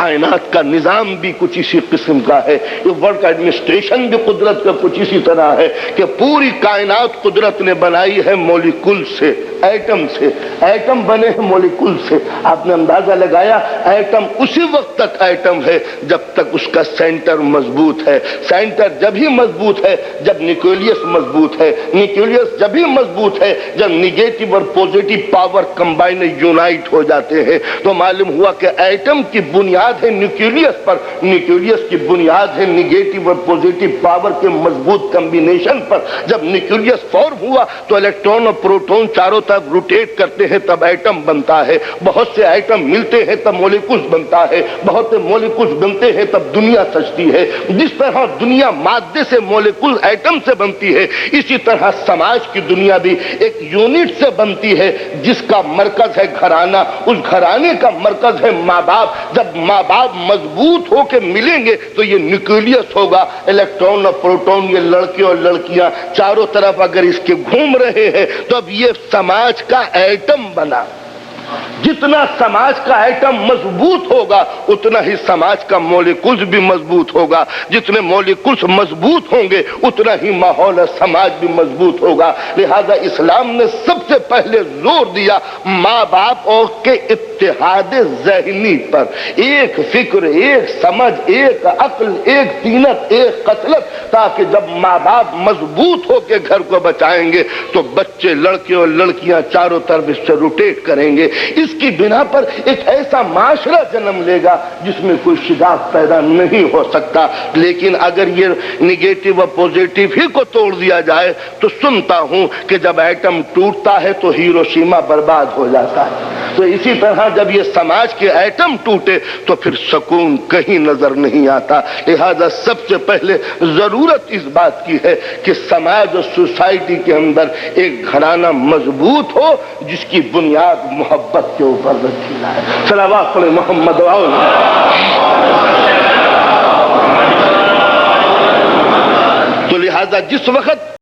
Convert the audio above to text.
کائنات کا نظام بھی کچھ اسی قسم کا ہے، یہ ورلڈ کا ایڈمنسٹریشن بھی قدرت کا کچھ اسی طرح ہے کہ پوری کائنات قدرت نے بنائی ہے مولیکول سے، ایٹم سے، ایٹم بنے ہیں مولیکول سے۔ آپ نے اندازہ لگایا ایٹم اسی وقت تک ایٹم ہے جب تک اس کا سینٹر مضبوط ہے، سینٹر جب ہی مضبوط ہے جب نیوکلیس مضبوط ہے، نیوکلیس جب ہی مضبوط ہے جب نیگیٹو اور پوزیٹو پاور کمبائن یونائٹ ہو جاتے ہیں۔ تو معلوم ہوا کہ ایٹم کی بنیاد ہے نیوکلیس پر، نیوکلیس کی بنیاد ہے نیگیٹو اور پوزیٹو پاور کے مضبوط کمبینیشن پر۔ جب نیوکلیس فارم ہوا تو الیکٹران اور پروٹون چاروں طرف روٹیٹ کرتے ہیں تب ایٹم بنتا ہے، بہت سے ایٹم ملتے ہیں تب مولیکولز بنتا ہے، بہت سے مولیکولز بنتے ہیں تب دنیا سجتی ہے۔ جس طرح دنیا مادے سے مولیکول ایٹم سے بنتی ہے، اسی طرح سماج کی دنیا بھی ایک یونٹ سے بنتی ہے جس کا مرکز ہے گھرانہ، اس گھرانے کا مرکز ہے ماں باپ۔ جب ماں باپ مضبوط ہو کے ملیں گے تو یہ نیوکلیس ہوگا، الیکٹران اور پروٹون، یہ لڑکے اور لڑکیاں چاروں طرف اگر اس کے گھوم رہے ہیں تو اب یہ سماج کا ایٹم بنا۔ جتنا سماج کا ایٹم مضبوط ہوگا اتنا ہی سماج کا مولیکولز بھی مضبوط ہوگا، جتنے مولیکولز مضبوط ہوں گے اتنا ہی ماحول اور سماج بھی مضبوط ہوگا۔ لہذا اسلام نے سب سے پہلے زور دیا ماں باپ اور کے اتحاد ذہنی پر، ایک فکر، ایک سمجھ، ایک عقل، ایک دینت، ایک قتلت، تاکہ جب ماں باپ مضبوط ہو کے گھر کو بچائیں گے تو بچے، لڑکے اور لڑکیاں چاروں طرف اس سے روٹیٹ کریں گے۔ اس کی بنا پر ایک ایسا معاشرہ جنم لے گا جس میں کوئی شگاف پیدا نہیں ہو سکتا۔ لیکن اگر یہ نیگیٹو اور پوزیٹو ہی کو توڑ دیا جائے تو سنتا ہوں کہ جب ایٹم ٹوٹتا ہے تو ہیروشیما برباد ہو جاتا ہے۔ تو اسی طرح جب یہ سماج کے ایٹم ٹوٹے تو پھر سکون کہیں نظر نہیں آتا۔ لہذا سب سے پہلے ضرورت اس بات کی ہے کہ سماج اور سوسائٹی کے اندر ایک گھرانہ مضبوط ہو جس کی بنیاد محبت کے اوپر رکھی جائے۔ صلوات پڑھیں محمد تو لہذا جس وقت